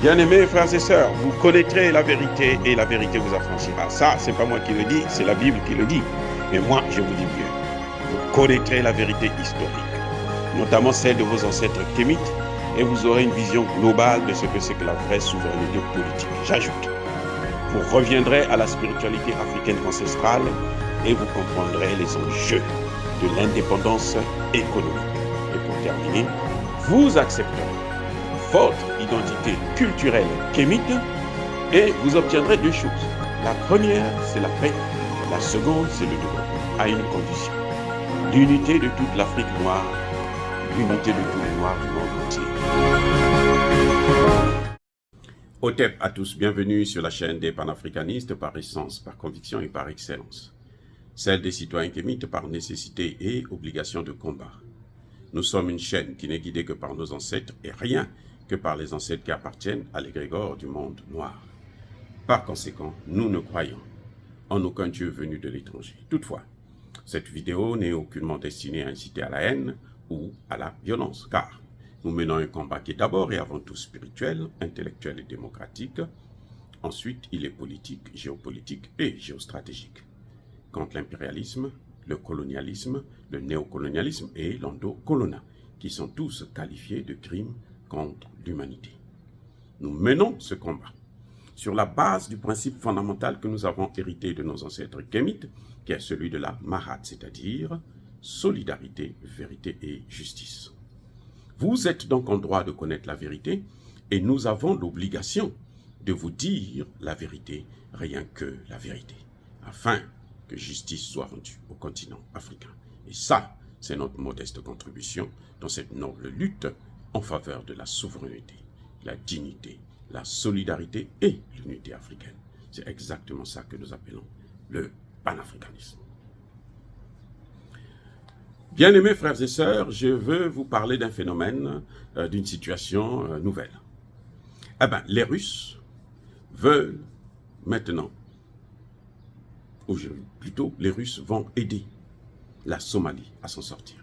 Bien-aimés frères et sœurs, vous connaîtrez la vérité et la vérité vous affranchira. Ça, c'est pas moi qui le dis, c'est la Bible qui le dit. Mais moi, je vous dis mieux. Vous connaîtrez la vérité historique, notamment celle de vos ancêtres kémites, et vous aurez une vision globale de ce que c'est que la vraie souveraineté politique. J'ajoute, vous reviendrez à la spiritualité africaine ancestrale et vous comprendrez les enjeux de l'indépendance économique. Et pour terminer, vous accepterez votre identité culturelle kémite et vous obtiendrez deux choses. La première, c'est la paix. La seconde, c'est le développement, à une condition. L'unité de toute l'Afrique noire, l'unité de tous les Noirs du monde entier. Otep à tous, bienvenue sur la chaîne des panafricanistes par essence, par conviction et par excellence. Celle des citoyens kémites par nécessité et obligation de combat. Nous sommes une chaîne qui n'est guidée que par nos ancêtres et rien que par les ancêtres qui appartiennent à l'égrégore du monde noir. Par conséquent, nous ne croyons en aucun Dieu venu de l'étranger. Toutefois, cette vidéo n'est aucunement destinée à inciter à la haine ou à la violence, car nous menons un combat qui est d'abord et avant tout spirituel, intellectuel et démocratique. Ensuite, il est politique, géopolitique et géostratégique. Contre l'impérialisme, le colonialisme, le néocolonialisme et l'endocolonat, qui sont tous qualifiés de crimes contre l'humanité. Nous menons ce combat sur la base du principe fondamental que nous avons hérité de nos ancêtres kémites, qui est celui de la Mahat, c'est-à-dire solidarité, vérité et justice. Vous êtes donc en droit de connaître la vérité et nous avons l'obligation de vous dire la vérité, rien que la vérité, afin que justice soit rendue au continent africain. Et ça, c'est notre modeste contribution dans cette noble lutte en faveur de la souveraineté, la dignité, la solidarité et l'unité africaine. C'est exactement ça que nous appelons le panafricanisme. Bien-aimés frères et sœurs, je veux vous parler d'un phénomène, d'une situation nouvelle. Eh bien, les Russes veulent maintenant, ou plutôt, les Russes vont aider la Somalie à s'en sortir.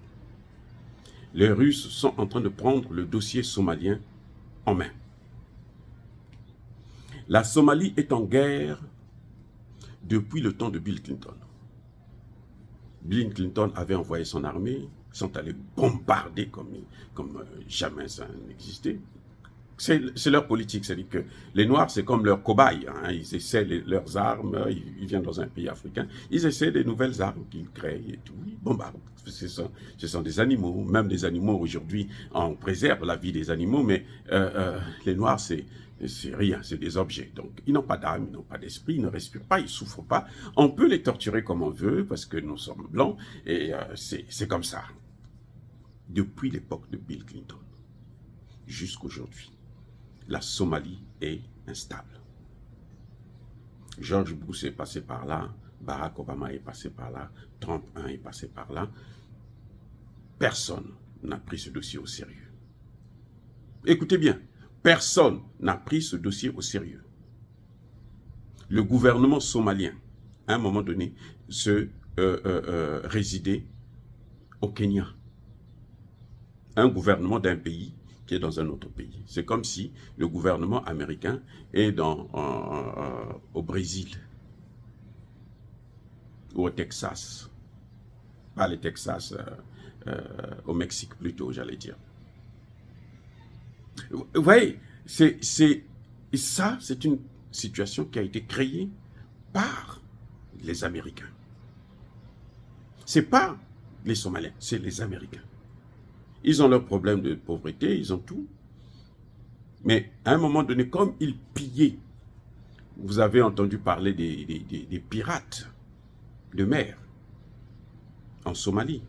Les Russes sont en train de prendre le dossier somalien en main. La Somalie est en guerre depuis le temps de Bill Clinton. Bill Clinton avait envoyé son armée, ils sont allés bombarder comme jamais ça n'existait. C'est leur politique, c'est-à-dire que les Noirs, c'est comme leurs cobayes, hein, ils essaient leurs armes, ils viennent dans un pays africain, ils essaient des nouvelles armes qu'ils créent et tout, ils bombardent. Ce sont des animaux, même des animaux aujourd'hui, on préserve la vie des animaux, mais les Noirs, c'est rien, c'est des objets. Donc, ils n'ont pas d'âme, ils n'ont pas d'esprit, ils ne respirent pas, ils ne souffrent pas. On peut les torturer comme on veut, parce que nous sommes blancs, et c'est comme ça. Depuis l'époque de Bill Clinton, jusqu'aujourd'hui, la Somalie est instable. George Bush est passé par là, Barack Obama est passé par là, Trump 1 est passé par là. Personne n'a pris ce dossier au sérieux. Écoutez bien, personne n'a pris ce dossier au sérieux. Le gouvernement somalien, à un moment donné, résidait au Kenya. Un gouvernement d'un pays qui est dans un autre pays. C'est comme si le gouvernement américain est au Brésil ou au Texas. Pas le Texas, au Mexique plutôt, j'allais dire. Vous voyez, c'est une situation qui a été créée par les Américains. Ce n'est pas les Somaliens, c'est les Américains. Ils ont leurs problèmes de pauvreté, ils ont tout. Mais à un moment donné, comme ils pillaient, vous avez entendu parler des pirates de mer en Somalie,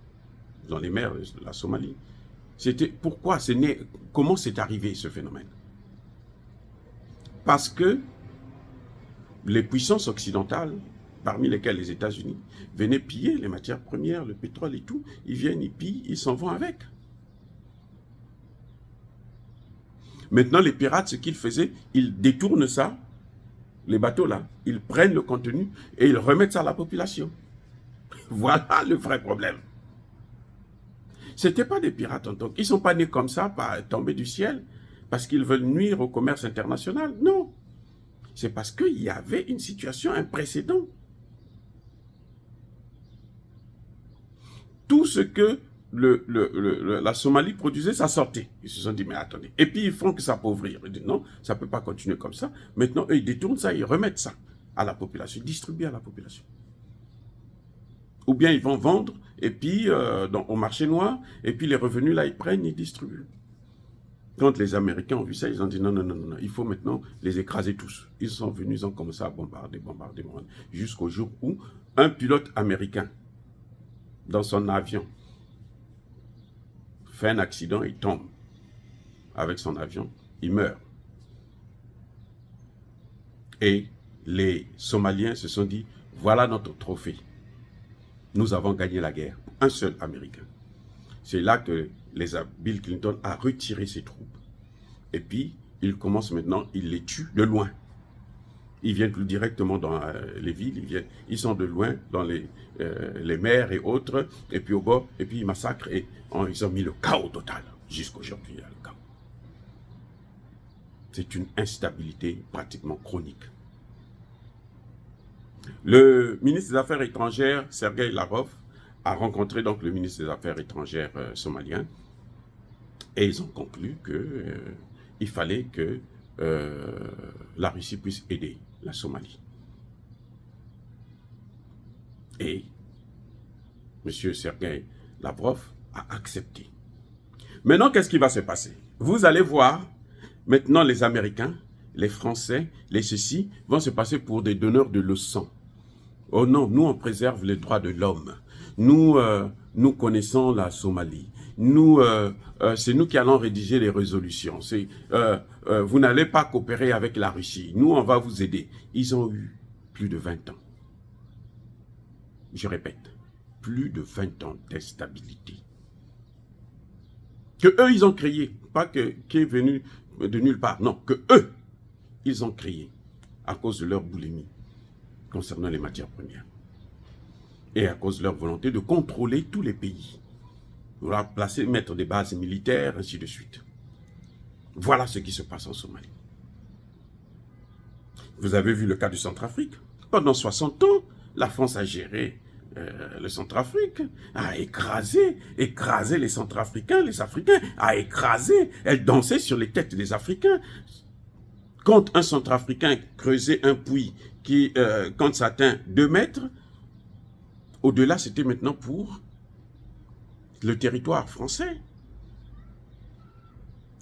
dans les mers de la Somalie. Comment c'est arrivé ce phénomène? Parce que les puissances occidentales, parmi lesquelles les États-Unis, venaient piller les matières premières, le pétrole et tout. Ils viennent, ils pillent, ils s'en vont avec. Maintenant, les pirates, ce qu'ils faisaient, ils détournent ça, les bateaux là, ils prennent le contenu et ils remettent ça à la population. Voilà le vrai problème. Ce n'étaient pas des pirates en tant qu'ils ne sont pas nés comme ça, pas tombés du ciel. parce qu'ils veulent nuire au commerce international. Non. C'est parce qu'il y avait une situation, un précédent. Tout ce que la Somalie produisait, ça sortait. Ils se sont dit, mais attendez. Et puis, ils font que s'appauvrir. Ils disent, non, ça ne peut pas continuer comme ça. Maintenant, eux, ils détournent ça, ils remettent ça à la population, distribuent à la population. Ou bien, ils vont vendre, et puis, au marché noir, et puis les revenus, là, ils prennent, ils distribuent. Quand les Américains ont vu ça, ils ont dit, non, non, non, non, il faut maintenant les écraser tous. Ils sont venus, ils ont commencé à bombarder, jusqu'au jour où un pilote américain, dans son avion, fait un accident, il tombe avec son avion, il meurt. Et les Somaliens se sont dit, voilà notre trophée. Nous avons gagné la guerre. Un seul Américain. C'est là que Bill Clinton a retiré ses troupes. Et puis, il commence maintenant, il les tue de loin. Ils viennent plus directement dans les villes, ils sont de loin dans les mers et autres, et puis au bord, et puis ils massacrent, et ils ont mis le chaos total. Jusqu'aujourd'hui, il y a le chaos. C'est une instabilité pratiquement chronique. Le ministre des Affaires étrangères, Sergueï Lavrov, a rencontré donc le ministre des Affaires étrangères somalien, et ils ont conclu qu'il fallait que la Russie puisse aider la Somalie. Et M. Sergueï Lavrov a accepté. Maintenant, qu'est-ce qui va se passer? Vous allez voir, maintenant les Américains, les Français, les ceci, vont se passer pour des donneurs de leçons. Oh non, nous on préserve les droits de l'homme. Nous connaissons la Somalie. C'est nous qui allons rédiger les résolutions. Vous n'allez pas coopérer avec la Russie. Nous, on va vous aider. Ils ont eu plus de 20 ans. Je répète, plus de 20 ans d'instabilité. Que eux, ils ont créé. Pas qui est venu de nulle part. Non, que eux, ils ont créé à cause de leur boulimie concernant les matières premières. Et à cause de leur volonté de contrôler tous les pays. Vouloir placer, mettre des bases militaires, ainsi de suite. Voilà ce qui se passe en Somalie. Vous avez vu le cas du Centrafrique. Pendant 60 ans, la France a géré le Centrafrique, a écrasé les Centrafricains, les Africains, a écrasé, elle dansait sur les têtes des Africains. Quand un Centrafricain creusait un puits qui, quand ça atteint 2 mètres, au-delà, c'était maintenant pour le territoire français.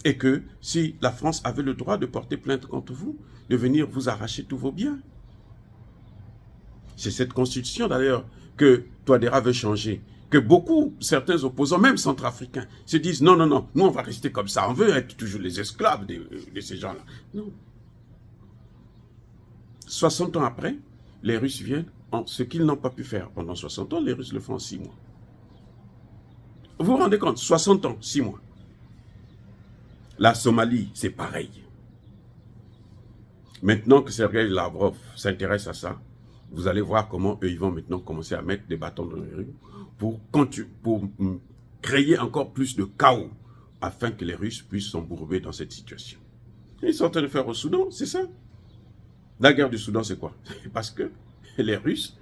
Et que si la France avait le droit de porter plainte contre vous, de venir vous arracher tous vos biens. C'est cette constitution d'ailleurs que Touadéra veut changer. Que beaucoup, certains opposants, même centrafricains, se disent non, non, non, nous on va rester comme ça, on veut être toujours les esclaves de ces gens-là. Non. 60 ans après, les Russes viennent, ce qu'ils n'ont pas pu faire pendant 60 ans, les Russes le font en 6 mois. Vous vous rendez compte, 60 ans, 6 mois. La Somalie, c'est pareil. Maintenant que Sergueï Lavrov s'intéresse à ça, vous allez voir comment eux, ils vont maintenant commencer à mettre des bâtons dans les roues pour créer encore plus de chaos afin que les Russes puissent s'embourber dans cette situation. Ils sont en train de faire au Soudan, c'est ça. La guerre du Soudan, c'est quoi? Parce que les Russes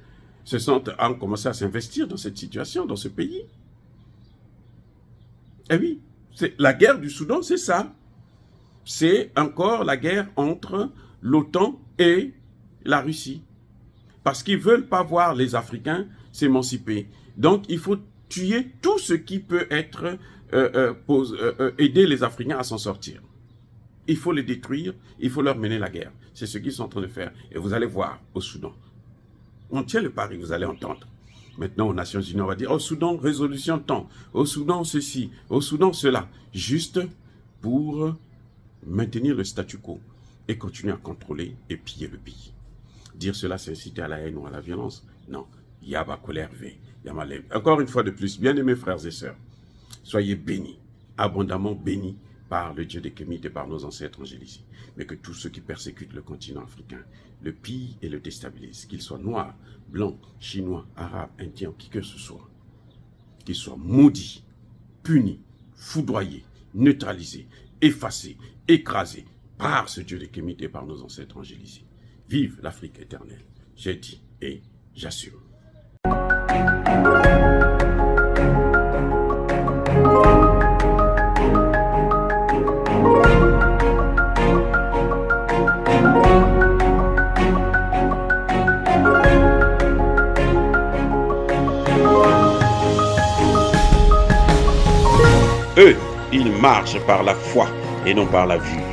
ont commencé à s'investir dans cette situation, dans ce pays. Eh oui, la guerre du Soudan, c'est ça. C'est encore la guerre entre l'OTAN et la Russie. Parce qu'ils ne veulent pas voir les Africains s'émanciper. Donc, il faut tuer tout ce qui peut être aider les Africains à s'en sortir. Il faut les détruire, il faut leur mener la guerre. C'est ce qu'ils sont en train de faire. Et vous allez voir au Soudan. On tient le pari, vous allez entendre. Maintenant, aux Nations Unies, on va dire, au Soudan, résolution temps. Au Soudan, ceci. Au Soudan, cela. Juste pour maintenir le statu quo et continuer à contrôler et piller le pays. Dire cela, c'est inciter à la haine ou à la violence? Non. Yaba colère V. Encore une fois de plus, bien aimés frères et sœurs, soyez bénis, abondamment bénis par le Dieu des Kémites et par nos ancêtres angélisés. Mais que tous ceux qui persécutent le continent africain le pillent et le déstabilisent, qu'ils soient noirs, blancs, chinois, arabes, indiens, qui que ce soit, qu'ils soient maudits, punis, foudroyés, neutralisés, effacés, écrasés par ce Dieu des Kémites et par nos ancêtres angélisés. Vive l'Afrique éternelle. J'ai dit et j'assume. Eux, ils marchent par la foi et non par la vue.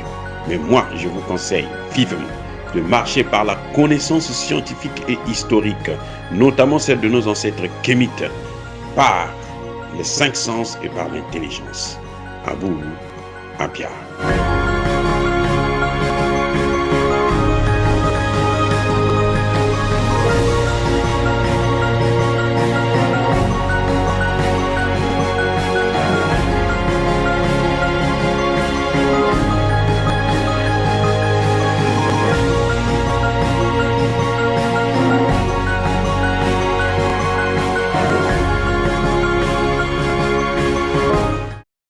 Mais moi, je vous conseille vivement de marcher par la connaissance scientifique et historique, notamment celle de nos ancêtres kémites, par les 5 sens et par l'intelligence. À vous, Abia.